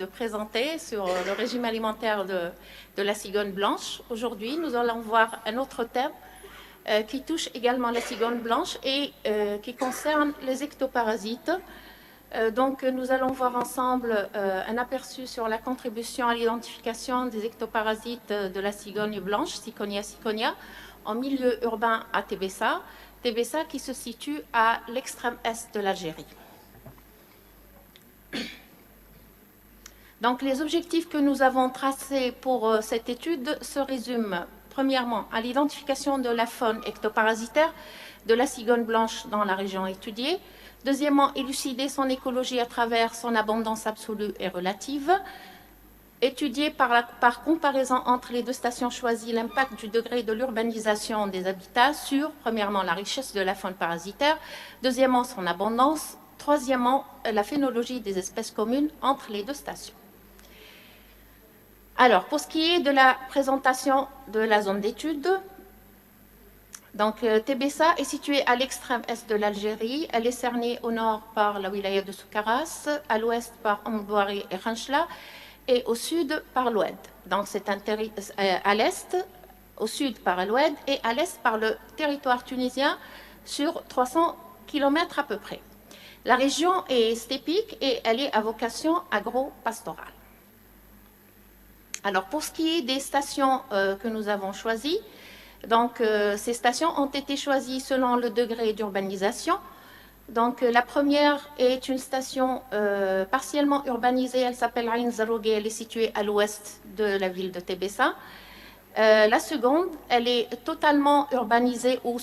de présenter sur le régime alimentaire de la cigogne blanche. Aujourd'hui, nous allons voir un autre thème qui touche également la cigogne blanche et qui concerne les ectoparasites. Donc, nous allons voir ensemble un aperçu sur la contribution à l'identification des ectoparasites de la cigogne blanche, Ciconia ciconia, en milieu urbain à Tébessa, Tébessa qui se situe à l'extrême est de l'Algérie. Donc, les objectifs que nous avons tracés pour cette étude se résument premièrement à l'identification de la faune ectoparasitaire de la cigogne blanche dans la région étudiée. Deuxièmement, élucider son écologie à travers son abondance absolue et relative. Étudier par comparaison entre les deux stations choisies l'impact du degré de l'urbanisation des habitats sur, premièrement, la richesse de la faune parasitaire, deuxièmement, son abondance, troisièmement, la phénologie des espèces communes entre les deux stations. Alors, pour ce qui est de la présentation de la zone d'étude, donc Tébessa est située à l'extrême est de l'Algérie. Elle est cernée au nord par la wilaya de Soukaras, à l'ouest par Mbouari et Khanchla, et au sud par l'Oued. Donc c'est à l'est, au sud par l'Oued et à l'est par le territoire tunisien sur 300 km à peu près. La région est stépique et elle est à vocation agro-pastorale. Alors pour ce qui est des stations que nous avons choisies, donc ces stations ont été choisies selon le degré d'urbanisation. Donc la première est une station partiellement urbanisée, elle s'appelle Ain Zarougué, elle est située à l'ouest de la ville de Tébessa. La seconde, elle est totalement urbanisée ou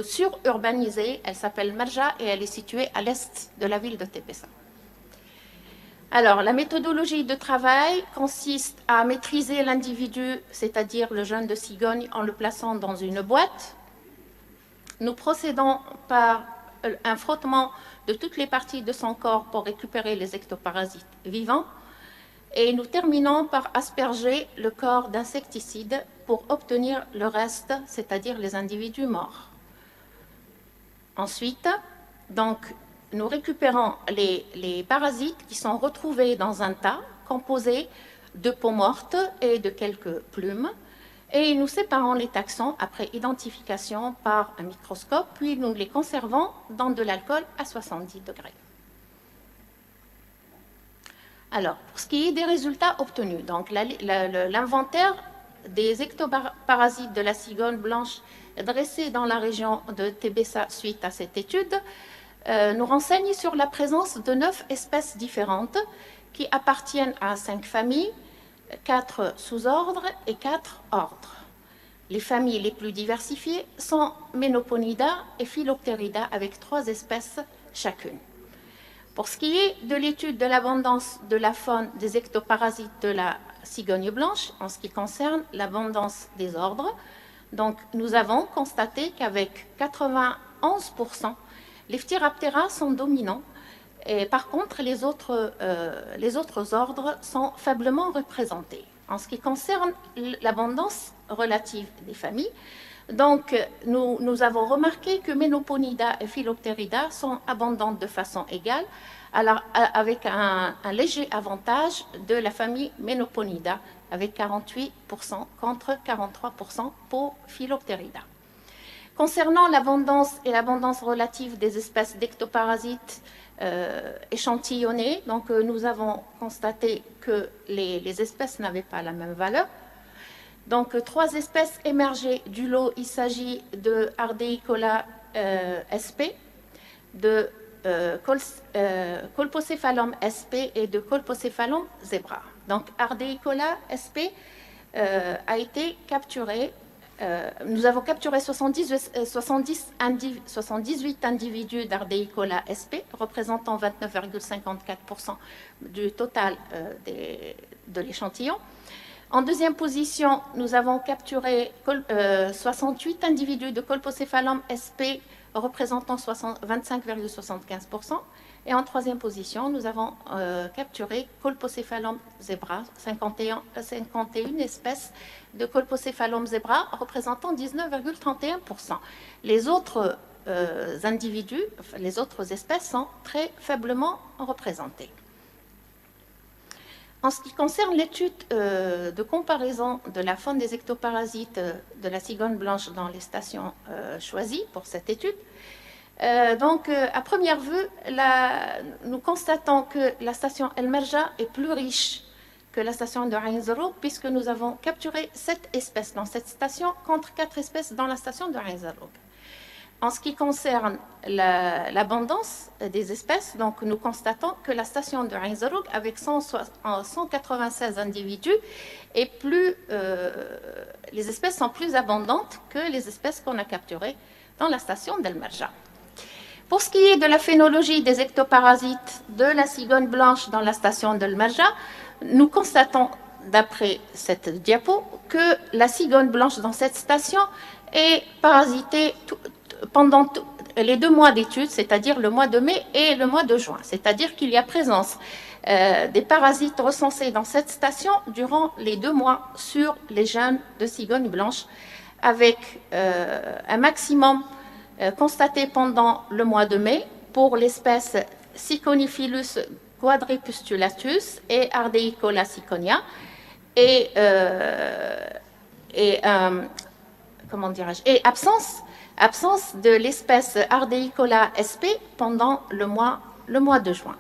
sururbanisée, elle s'appelle Marja et elle est située à l'est de la ville de Tébessa. Alors, la méthodologie de travail consiste à maîtriser l'individu, c'est-à-dire le jeune de cigogne, en le plaçant dans une boîte. Nous procédons par un frottement de toutes les parties de son corps pour récupérer les ectoparasites vivants. Et nous terminons par asperger le corps d'insecticides pour obtenir le reste, c'est-à-dire les individus morts. Ensuite, donc, nous récupérons les parasites qui sont retrouvés dans un tas composé de peau morte et de quelques plumes. Et nous séparons les taxons après identification par un microscope, puis nous les conservons dans de l'alcool à 70 degrés. Alors, pour ce qui est des résultats obtenus, donc l'inventaire des ectoparasites de la cigogne blanche dressé dans la région de Tébessa suite à cette étude nous renseigne sur la présence de 9 espèces différentes qui appartiennent à 5 familles, 4 sous-ordres et 4 ordres. Les familles les plus diversifiées sont Ménoponida et Phylopterida avec 3 espèces chacune. Pour ce qui est de l'étude de l'abondance de la faune des ectoparasites de la cigogne blanche, en ce qui concerne l'abondance des ordres, donc nous avons constaté qu'avec 91%, les Phtyraptera sont dominants, et par contre, les autres ordres sont faiblement représentés. En ce qui concerne l'abondance relative des familles, donc nous avons remarqué que Ménoponida et Phylopterida sont abondantes de façon égale, alors, avec un léger avantage de la famille Ménoponida, avec 48% contre 43% pour Phylopterida. Concernant l'abondance et l'abondance relative des espèces d'ectoparasites échantillonnées, donc nous avons constaté que les espèces n'avaient pas la même valeur. Donc 3 espèces émergées du lot, il s'agit de Ardeicola sp, de Colpocephalum sp et de Colpocephalum zebra. Donc Ardeicola sp a été capturé. Nous avons capturé 78 individus d'Ardeicola sp, représentant 29,54% du total de l'échantillon. En deuxième position, nous avons capturé 68 individus de Colpocephalum sp, représentant 25,75%. Et en troisième position, nous avons capturé Colpocephalum zebra, 51 espèces de Colpocephalum zebra, représentant 19,31%. Les autres individus, les autres espèces sont très faiblement représentées. En ce qui concerne l'étude de comparaison de la faune des ectoparasites de la cigogne blanche dans les stations choisies pour cette étude, à première vue, nous constatons que la station El Merja est plus riche que la station de Ain Zarouk, puisque nous avons capturé 7 espèces dans cette station contre 4 espèces dans la station de Ain Zarouk. En ce qui concerne l'abondance des espèces, donc nous constatons que la station de Ain Zarouk, avec 196 individus, les espèces sont plus abondantes que les espèces qu'on a capturées dans la station d'El Merja. Pour ce qui est de la phénologie des ectoparasites de la cigogne blanche dans la station d'El Merja, nous constatons, d'après cette diapo, que la cigogne blanche dans cette station est parasitée pendant les 2 mois d'études, c'est-à-dire le mois de mai et le mois de juin. C'est-à-dire qu'il y a présence des parasites recensés dans cette station durant les 2 mois sur les jeunes de cigogne blanche, avec un maximum constaté pendant le mois de mai pour l'espèce Ciconiphyllus quadripustulatus et Ardeicola ciconia et absence de l'espèce Ardeicola sp pendant le mois de juin.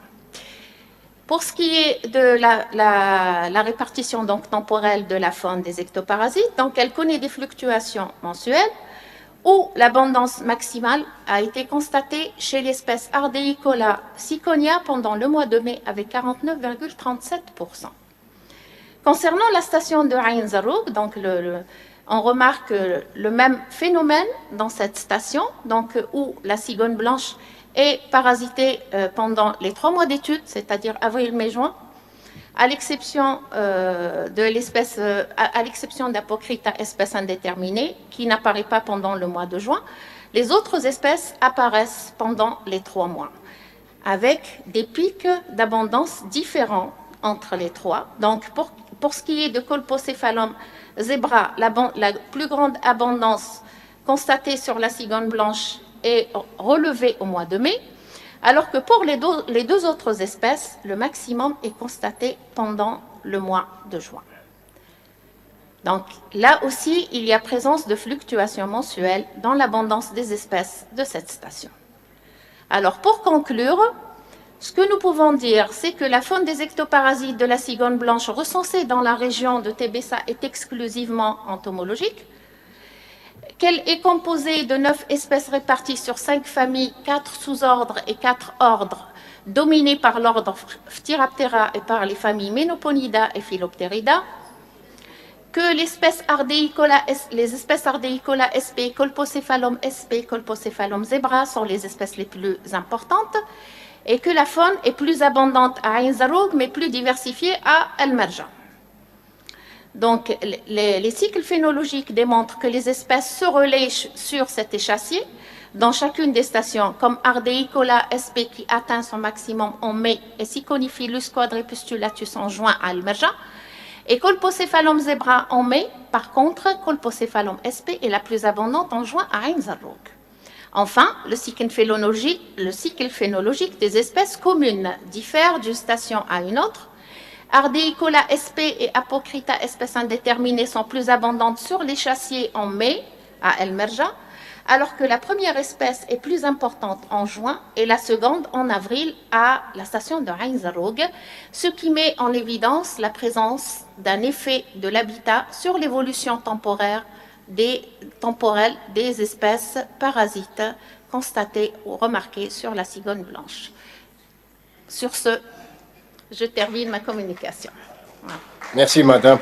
Pour ce qui est de la répartition donc temporelle de la faune des ectoparasites, donc elle connaît des fluctuations mensuelles où l'abondance maximale a été constatée chez l'espèce Ardeicola ciconia pendant le mois de mai avec 49,37%. Concernant la station de Ain Zarouk, donc on remarque le même phénomène dans cette station, donc où la cigogne blanche est parasitée pendant les 3 mois d'études, c'est-à-dire avril, mai, juin, à l'exception d'Apocrita espèce indéterminée, qui n'apparaît pas pendant le mois de juin. Les autres espèces apparaissent pendant les 3 mois, avec des pics d'abondance différents entre les 3. Donc, pour ce qui est de Colpocephalum zebra, la plus grande abondance constatée sur la cigogne blanche est relevée au mois de mai, alors que pour les 2 autres espèces, le maximum est constaté pendant le mois de juin. Donc là aussi, il y a présence de fluctuations mensuelles dans l'abondance des espèces de cette station. Alors pour conclure, ce que nous pouvons dire, c'est que la faune des ectoparasites de la cigogne blanche recensée dans la région de Tébessa est exclusivement entomologique, qu'elle est composée de 9 espèces réparties sur 5 familles, 4 sous-ordres et 4 ordres, dominés par l'ordre Phtyraptera et par les familles Menoponida et Philopterida, que les espèces Ardeicola sp, Colpocephalum sp, Colpocephalum zebra sont les espèces les plus importantes, et que la faune est plus abondante à Ain Zarouk, mais plus diversifiée à El Merja. Donc, les cycles phénologiques démontrent que les espèces se relaient sur cet échassier dans chacune des stations, comme Ardeicola sp qui atteint son maximum en mai et Ciconiphyllus quadripustulatus en juin à El Merja, et Colpocephalum zebra en mai. Par contre, Colpocephalum sp est la plus abondante en juin à Ain Zarouk. Enfin, le cycle phénologique des espèces communes diffère d'une station à une autre. Ardeicola sp et Apocrita espèces indéterminées sont plus abondantes sur l'échassier en mai à El Merja, alors que la première espèce est plus importante en juin et la seconde en avril à la station de Ain Zarouk, ce qui met en évidence la présence d'un effet de l'habitat sur l'évolution temporelle des espèces parasites constatées ou remarquées sur la cigogne blanche. Sur ce, je termine ma communication. Voilà. Merci, madame.